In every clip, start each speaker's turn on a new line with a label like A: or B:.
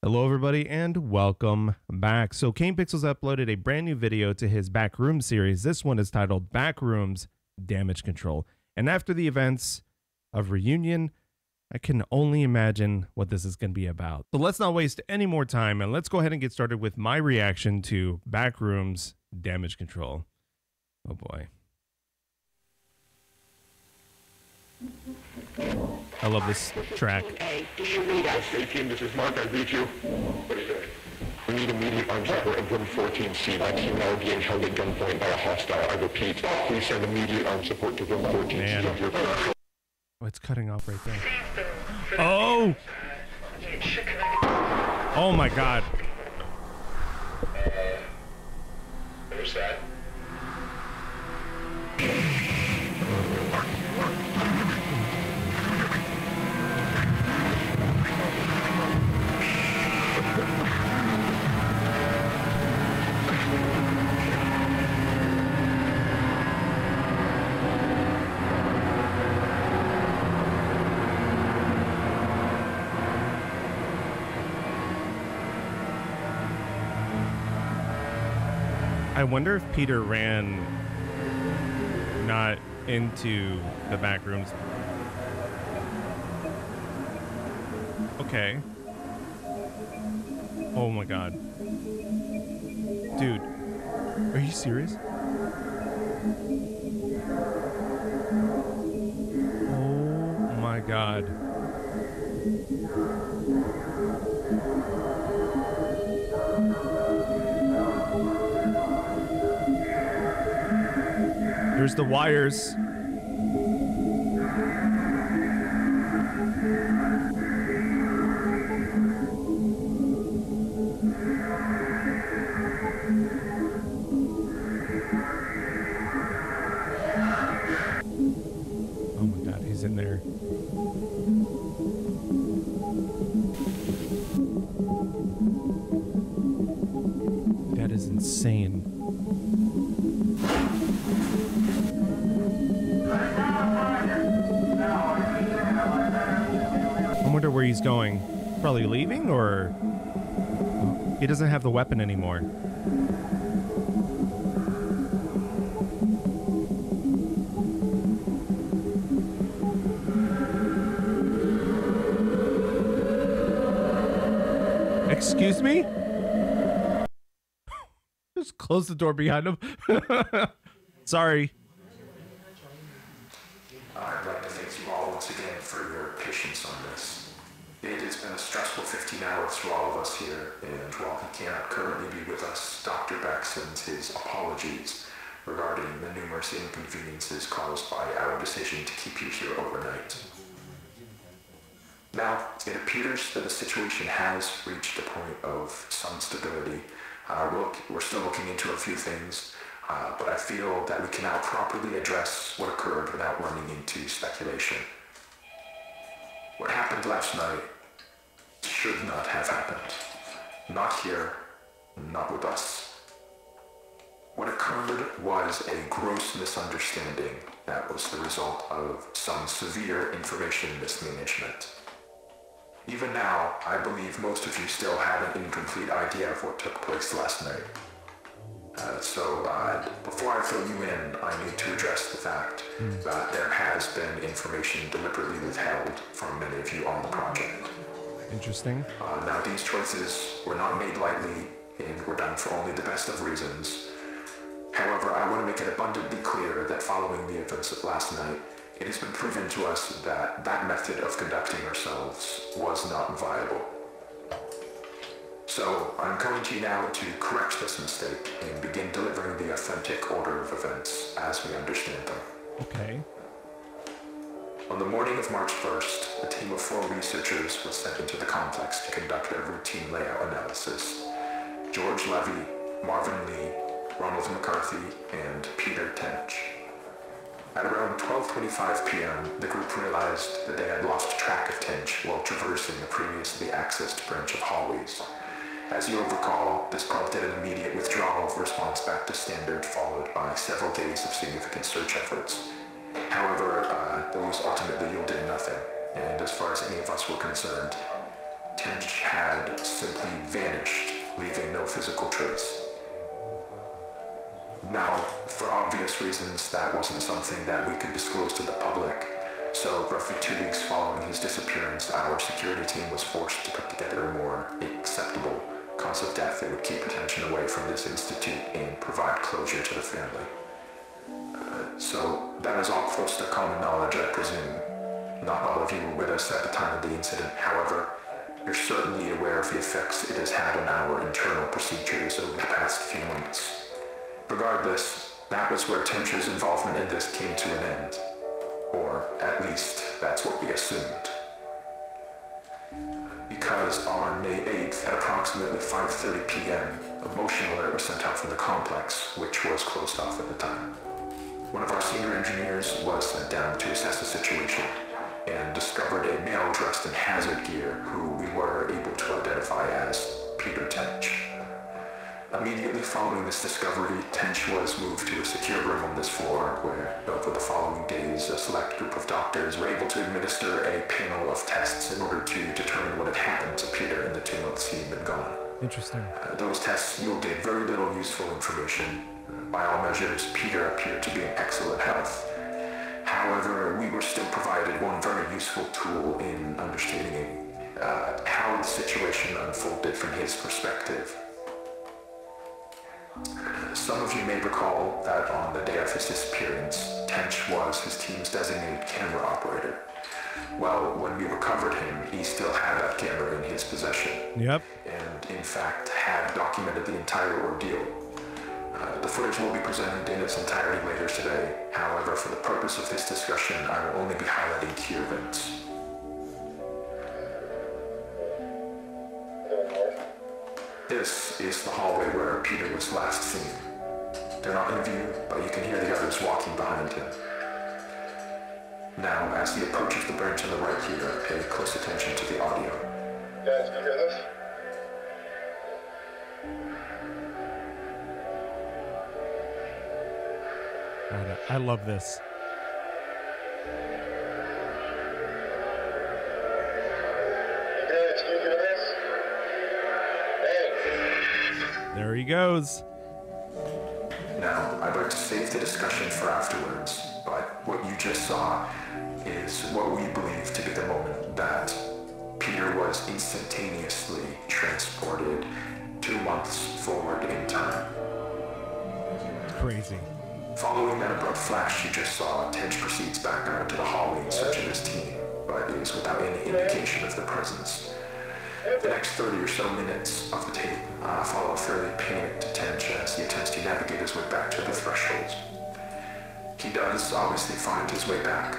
A: Hello everybody and welcome back. So Kane Pixels uploaded a brand new video to his Backrooms series. This one is titled Backrooms Damage Control. And after the events of Reunion, I can only imagine what this is going to be about. So let's not waste any more time and let's go ahead and get started with my reaction to Backrooms Damage Control. Oh boy. I love this track.
B: Hey, do you read us?
C: Hey team, this is Mark. I read you. What is it? We need immediate arms support at room 14C. My team now being held at gunpoint by a hostile. I repeat, please send immediate arms support to room 14C.
A: Man.
C: Of your
A: Oh, it's cutting off right there. Oh! Oh my god.
C: There's that.
A: I wonder if Peter ran not into the back rooms. Okay. Oh my god. Dude, are you serious? Oh my god. There's the wires. Oh my god, he's in there. That is insane. I wonder where he's going. Probably leaving, or he doesn't have the weapon anymore. Excuse me? Just close the door behind him. Sorry.
D: I'd like to thank you all once again for your patience on this. It has been a stressful 15 hours for all of us here, and while he cannot currently be with us, Dr. Beck sends his apologies regarding the numerous inconveniences caused by our decision to keep you here overnight. Now, it appears that the situation has reached a point of some stability. We're still looking into a few things, but I feel that we can now properly address what occurred without running into speculation. What happened last night should not have happened. Not here, not with us. What occurred was a gross misunderstanding that was the result of some severe information mismanagement. Even now, I believe most of you still have an incomplete idea of what took place last night. Before I fill you in, I need to address the fact that there has been information deliberately withheld from many of you on the project.
A: Interesting.
D: Now, these choices were not made lightly and were done for only the best of reasons. However, I want to make it abundantly clear that following the events of last night, it has been proven to us that that method of conducting ourselves was not viable. So, I'm coming to you now to correct this mistake and begin delivering the authentic order of events as we understand them.
A: Okay.
D: On the morning of March 1st, a team of 4 researchers was sent into the complex to conduct a routine layout analysis. George Levy, Marvin Lee, Ronald McCarthy, and Peter Tench. At around 12:25 p.m., the group realized that they had lost track of Tench while traversing a previously accessed branch of hallways. As you'll recall, this prompted an immediate withdrawal of response back to standard, followed by several days of significant search efforts. However, those ultimately yielded nothing, and as far as any of us were concerned, Tench had simply vanished, leaving no physical trace. Now, for obvious reasons, that wasn't something that we could disclose to the public. So, roughly 2 weeks following his disappearance, our security team was forced to put together a more acceptable cause of death that would keep attention away from this institute and provide closure to the family. So, that is all close to common knowledge, I presume. Not all of you were with us at the time of the incident. However, you're certainly aware of the effects it has had on our internal procedures over the past few months. Regardless, that was where Tench's involvement in this came to an end. Or, at least, that's what we assumed. Because on May 8th, at approximately 5:30 p.m., a motion alert was sent out from the complex, which was closed off at the time. One of our senior engineers was sent down to assess the situation and discovered a male dressed in hazard gear who we were able to identify as Peter Tench. Immediately following this discovery, Tench was moved to a secure room on this floor where, over the following days, a select group of doctors were able to administer a panel of tests in order to determine what had happened to Peter in the 2 months he had been gone.
A: Interesting.
D: Those tests yielded very little useful information. By all measures, Peter appeared to be in excellent health. However, we were still provided one very useful tool in understanding how the situation unfolded from his perspective. Some of you may recall that on the day of his disappearance, Tench was his team's designated camera operator. Well, when we recovered him, he still had that camera in his possession.
A: Yep.
D: And in fact, had documented the entire ordeal. The footage will be presented in its entirety later today. However, for the purpose of this discussion, I will only be highlighting key events. This is the hallway where Peter was last seen. They're not in view, but you can hear the others walking behind him. Now, as he approaches the bench on the right here, pay close attention to the audio.
C: Guys, can you hear this?
A: I love this.
C: You guys, can you hear this? Hey.
A: There he goes.
D: Now, I'd like to save the discussion for afterwards, but what you just saw is what we believe to be the moment that Peter was instantaneously transported 2 months forward in time.
A: Crazy.
D: Following that abrupt flash you just saw, Tench proceeds back out to the hallway in search of his team, but is without any indication of their presence. The next 30 or so minutes of the tape follow a fairly panicked Tench as he attempts to navigate his way back to the threshold. He does obviously find his way back.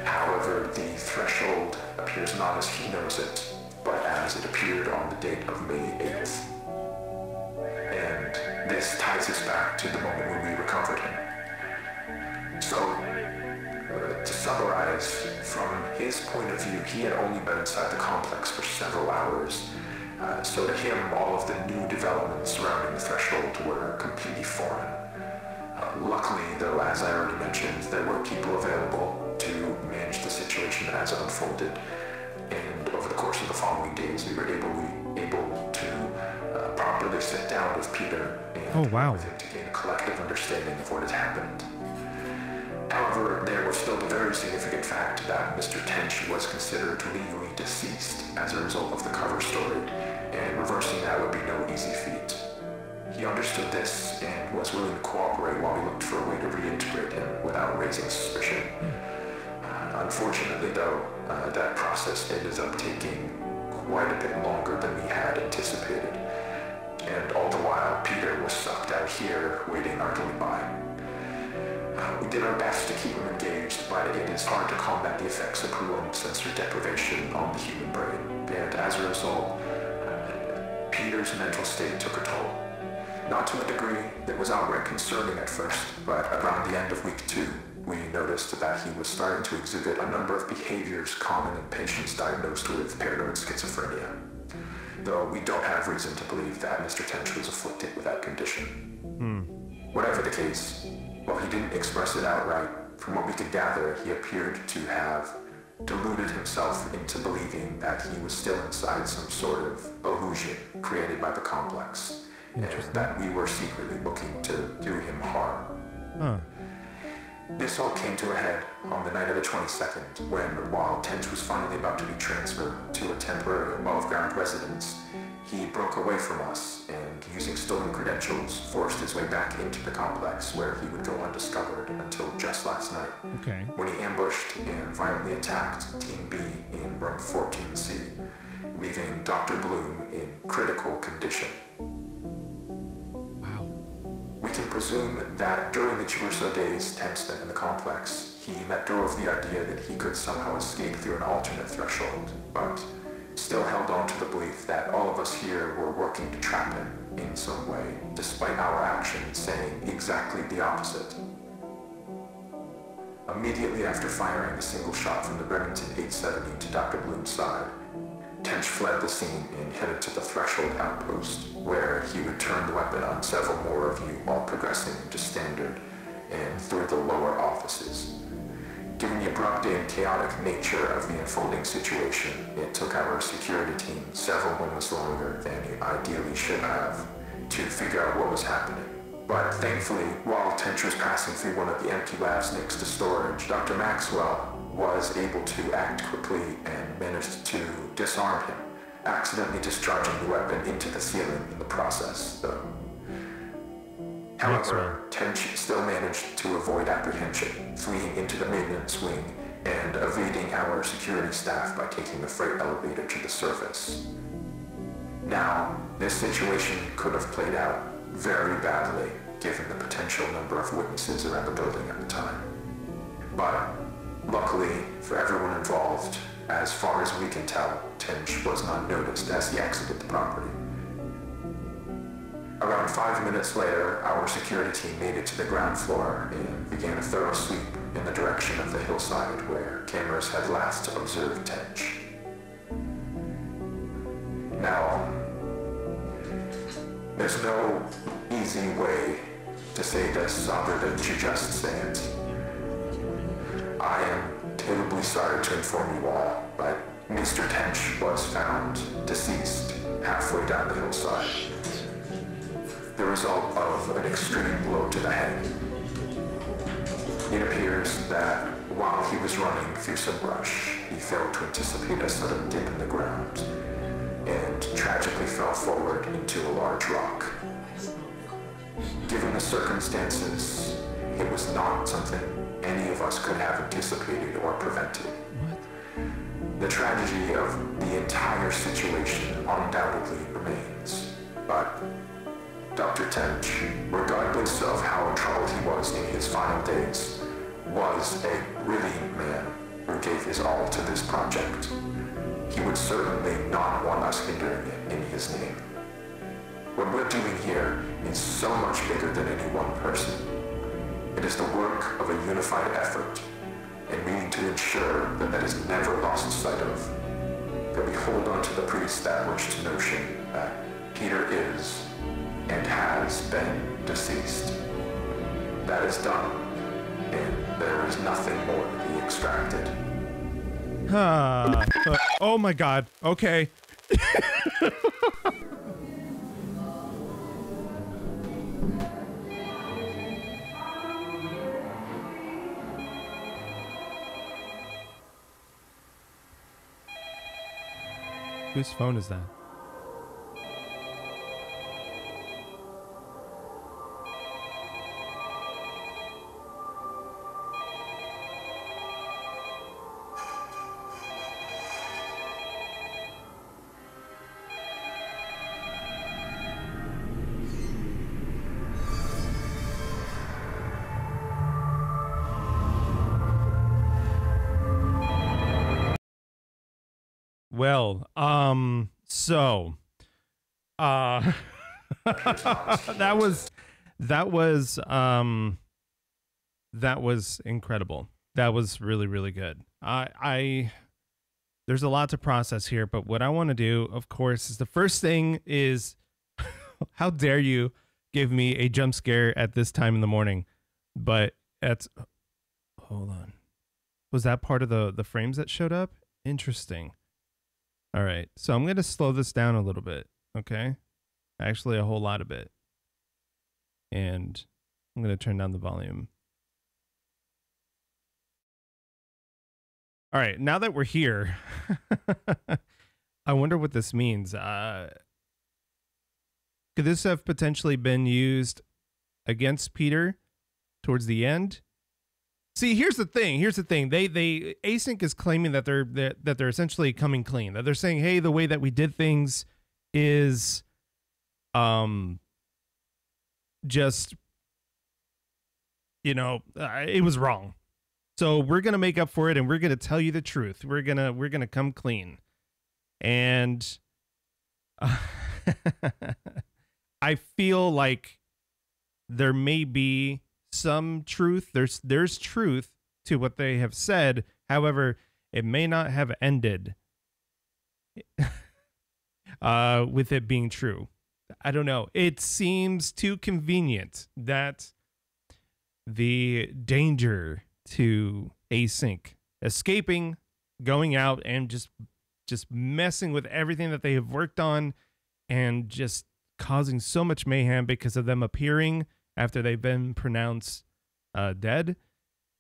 D: However, the threshold appears not as he knows it, but as it appeared on the date of May 8th. And this ties us back to the moment when we recovered him. So, to summarize, from his point of view, he had only been inside the complex for several hours. So to him, all of the new developments surrounding the threshold were completely foreign. Luckily, though, as I already mentioned, there were people available to manage the situation as it unfolded. And over the course of the following days, we were able to properly sit down with Peter and with him to gain a collective understanding of what had happened. However, there was still the very significant fact that Mr. Tench was considered legally deceased as a result of the cover story, and reversing that would be no easy feat. He understood this and was willing to cooperate while we looked for a way to reintegrate him without raising suspicion. Unfortunately, though, that process ended up taking quite a bit longer than we had anticipated, and all the while Peter was sucked out here waiting idly by. We did our best to keep him engaged, but it is hard to combat the effects of prolonged sensory deprivation on the human brain, and as a result, Peter's mental state took a toll. Not to a degree that was outright concerning at first, but around the end of week 2, we noticed that he was starting to exhibit a number of behaviors common in patients diagnosed with paranoid schizophrenia, though we don't have reason to believe that Mr. Tench was afflicted with that condition. Whatever the case, while he didn't express it outright, from what we could gather, he appeared to have deluded himself into believing that he was still inside some sort of illusion created by the complex, and that we were secretly looking to do him harm.
A: Huh.
D: This all came to a head on the night of the 22nd, when, while Tench was finally about to be transferred to a temporary above-ground residence, he broke away from us and, using stolen credentials, forced his way back into the complex, where he would go undiscovered until just last night,
A: Okay.
D: when he ambushed and violently attacked Team B in room 14C, leaving Dr. Bloom in critical condition.
A: Wow.
D: We can presume that during the Jerusalem days Tench spent in the complex, he let go of the idea that he could somehow escape through an alternate threshold, but still held on to the belief that all of us here were working to trap him in some way, despite our actions saying exactly the opposite. Immediately after firing a single shot from the Remington 870 to Dr. Bloom's side, Tench fled the scene and headed to the Threshold outpost, where he would turn the weapon on several more of you while progressing into Standard and through the lower offices. Given the abrupt and chaotic nature of the unfolding situation, it took our security team several moments longer than it ideally should have to figure out what was happening. But thankfully, while Tench was passing through one of the empty labs next to storage, Dr. Maxwell was able to act quickly and managed to disarm him, accidentally discharging the weapon into the ceiling in the process, though. However, Tench still managed to avoid apprehension, fleeing into the maintenance wing and evading our security staff by taking the freight elevator to the surface. Now, this situation could have played out very badly, given the potential number of witnesses around the building at the time. But luckily for everyone involved, as far as we can tell, Tench was unnoticed as he exited the property. Around 5 minutes later, our security team made it to the ground floor and began a thorough sweep in the direction of the hillside where cameras had last observed Tench. Now, there's no easy way to say this other than to just say it. I am terribly sorry to inform you all, but Mr. Tench was found deceased halfway down the hillside. The result of an extreme blow to the head. It appears that while he was running through some brush, he failed to anticipate a sudden dip in the ground and tragically fell forward into a large rock. Given the circumstances, it was not something any of us could have anticipated or prevented. The tragedy of the entire situation undoubtedly remains, but Dr. Tench, regardless of how in trouble he was in his final days, was a brilliant man who gave his all to this project. He would certainly not want us hindering it in his name. What we're doing here is so much bigger than any one person. It is the work of a unified effort, and we need to ensure that that is never lost sight of. That we hold on to the pre-established notion that Peter is and has been deceased. That is done, and there is nothing more to be extracted.
A: Oh my god. Okay. Whose phone is that? Well, that was incredible. That was really, really good. There's a lot to process here, but what I want to do, of course, is the first thing is, how dare you give me a jump scare at this time in the morning? But hold on. Was that part of the frames that showed up? Interesting. All right. So I'm going to slow this down a little bit. Okay. Actually, a whole lot of it. And I'm going to turn down the volume. All right. Now that we're here, I wonder what this means. Could this have potentially been used against Peter towards the end? See, here's the thing. They ASYNC is claiming that they're essentially coming clean. That they're saying, hey, the way that we did things is just, it was wrong. So we're going to make up for it, and we're going to tell you the truth. We're going to come clean. And I feel like there may be some truth. There's truth to what they have said. However, it may not have ended with it being true. I don't know. It seems too convenient that the danger to ASYNC escaping, going out, and just messing with everything that they have worked on, and just causing so much mayhem because of them appearing after they've been pronounced dead.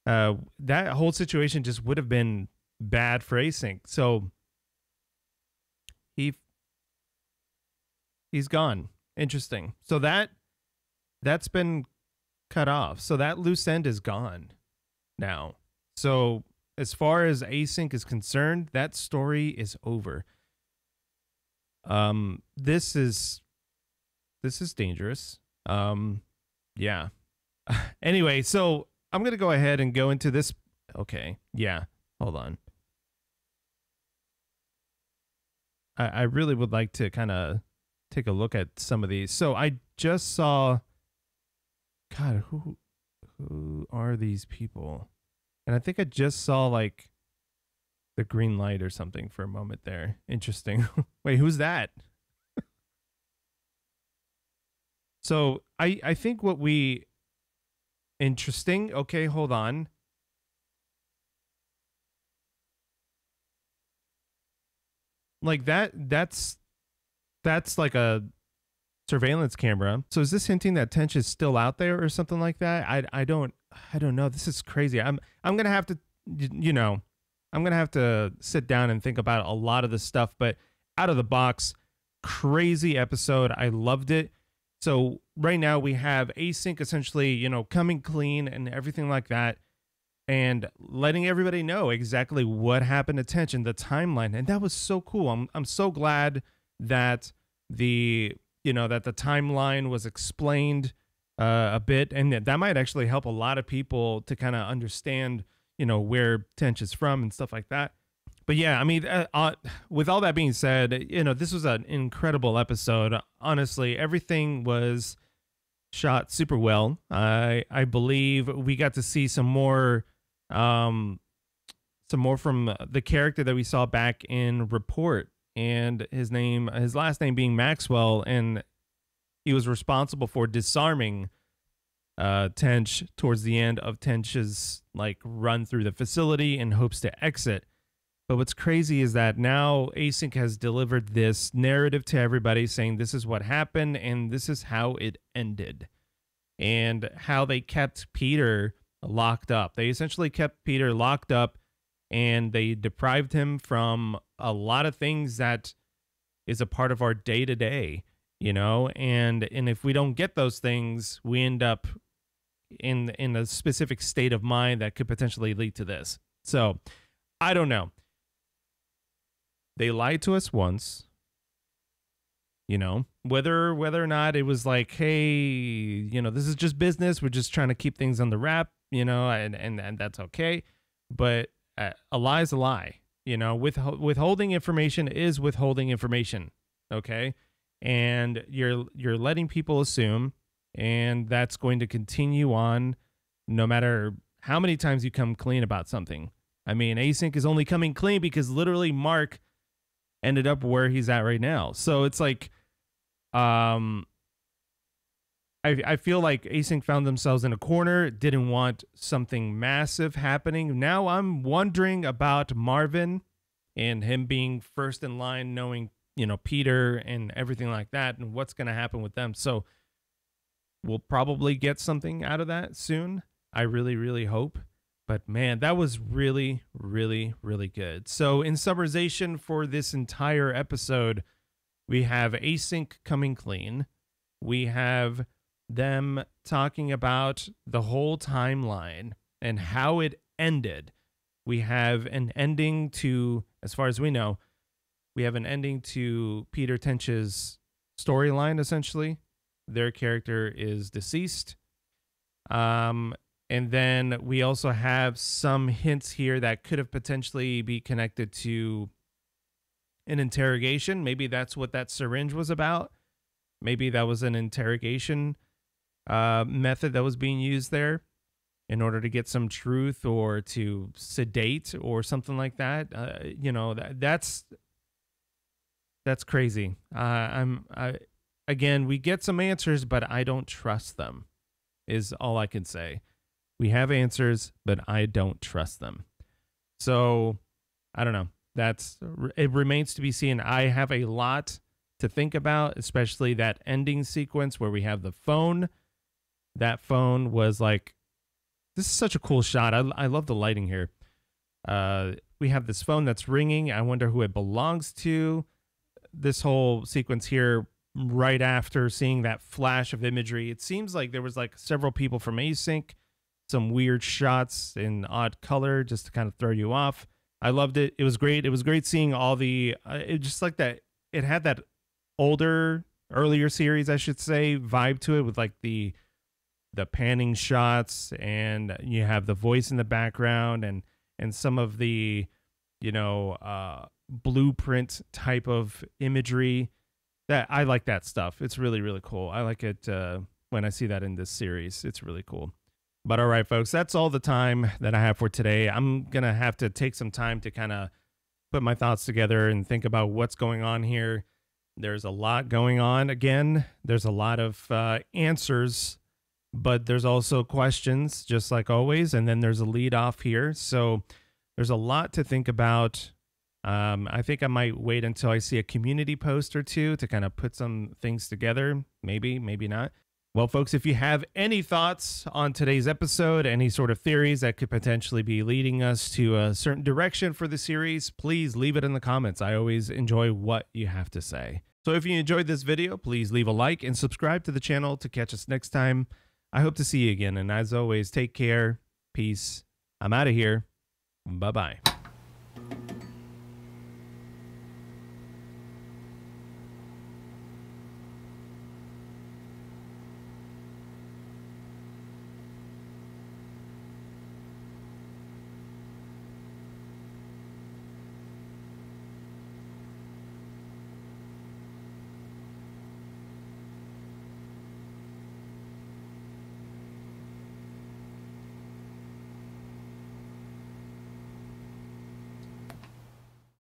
A: That whole situation just would have been bad for ASYNC. So he's gone. Interesting. So that's been cut off. So that loose end is gone now. So as far as ASYNC is concerned, that story is over. This is dangerous. Yeah. Anyway, so I'm going to go ahead and go into this. Okay. Yeah. Hold on. I really would like to kind of take a look at some of these. So I just saw, God, who are these people? And I think I just saw like the green light or something for a moment there. Interesting. Wait, who's that? So I think what we interesting. Okay, hold on. Like that's like a surveillance camera. So is this hinting that Tench is still out there or something like that? I don't know. This is crazy. I'm gonna have to, I'm gonna have to sit down and think about a lot of this stuff. But out of the box, crazy episode. I loved it. So right now we have ASYNC essentially, coming clean and everything like that, and letting everybody know exactly what happened to Tench and the timeline. And that was so cool. I'm so glad that the timeline was explained a bit, and that might actually help a lot of people to kind of understand, where Tench is from and stuff like that. But yeah, I mean, with all that being said, this was an incredible episode. Honestly, everything was shot super well. I believe we got to see some more from the character that we saw back in Report, and his last name being Maxwell, and he was responsible for disarming Tench towards the end of Tench's run through the facility in hopes to exit. But what's crazy is that now ASYNC has delivered this narrative to everybody saying this is what happened and this is how it ended, and how they kept Peter locked up. They essentially kept Peter locked up, and they deprived him from a lot of things that is a part of our day-to-day, and if we don't get those things, we end up in a specific state of mind that could potentially lead to this. So I don't know. They lied to us once, whether or not it was like, hey, this is just business. We're just trying to keep things on the wrap, and that's okay. But a lie is a lie, withholding information is withholding information. Okay. And you're letting people assume, and that's going to continue on no matter how many times you come clean about something. I mean, ASYNC is only coming clean because literally Mark ended up where he's at right now. So it's like, I feel like ASYNC found themselves in a corner, didn't want something massive happening. Now I'm wondering about Marvin and him being first in line, knowing, you know, Peter and everything like that, and what's going to happen with them. So we'll probably get something out of that soon. I really, really hope. But man, that was really, really, really good. So in summarization for this entire episode, we have ASYNC coming clean. We have them talking about the whole timeline and how it ended. We have an ending to, as far as we know, we have an ending to Peter Tench's storyline, essentially. Their character is deceased. And then we also have some hints here that could have potentially be connected to an interrogation. Maybe that's what that syringe was about. Maybe that was an interrogation method that was being used there in order to get some truth or to sedate or something like that. You know, that's crazy. Again, we get some answers, but I don't trust them, is all I can say. We have answers, but I don't trust them. So I don't know. It remains to be seen. I have a lot to think about, especially that ending sequence where we have the phone. That phone was like, this is such a cool shot. I love the lighting here. We have this phone that's ringing. I wonder who it belongs to. This whole sequence here, right after seeing that flash of imagery, it seems like there was like several people from ASYNC, some weird shots in odd color just to kind of throw you off. I loved it. It was great. It was great seeing all the, it just like that. It had that earlier series, I should say, vibe to it with like the panning shots, and you have the voice in the background and some of the, you know, blueprint type of imagery. That I like that stuff. It's really, really cool. I like it when I see that in this series. It's really cool. But all right, folks, that's all the time that I have for today. I'm going to have to take some time to kind of put my thoughts together and think about what's going on here. There's a lot going on. Again, there's a lot of answers, but there's also questions, just like always. And then there's a lead off here. So there's a lot to think about. I think I might wait until I see a community post or two to kind of put some things together. Maybe, maybe not. Well, folks, if you have any thoughts on today's episode, any sort of theories that could potentially be leading us to a certain direction for the series, please leave it in the comments. I always enjoy what you have to say. So if you enjoyed this video, please leave a like and subscribe to the channel to catch us next time. I hope to see you again. And as always, take care. Peace. I'm out of here. Bye-bye.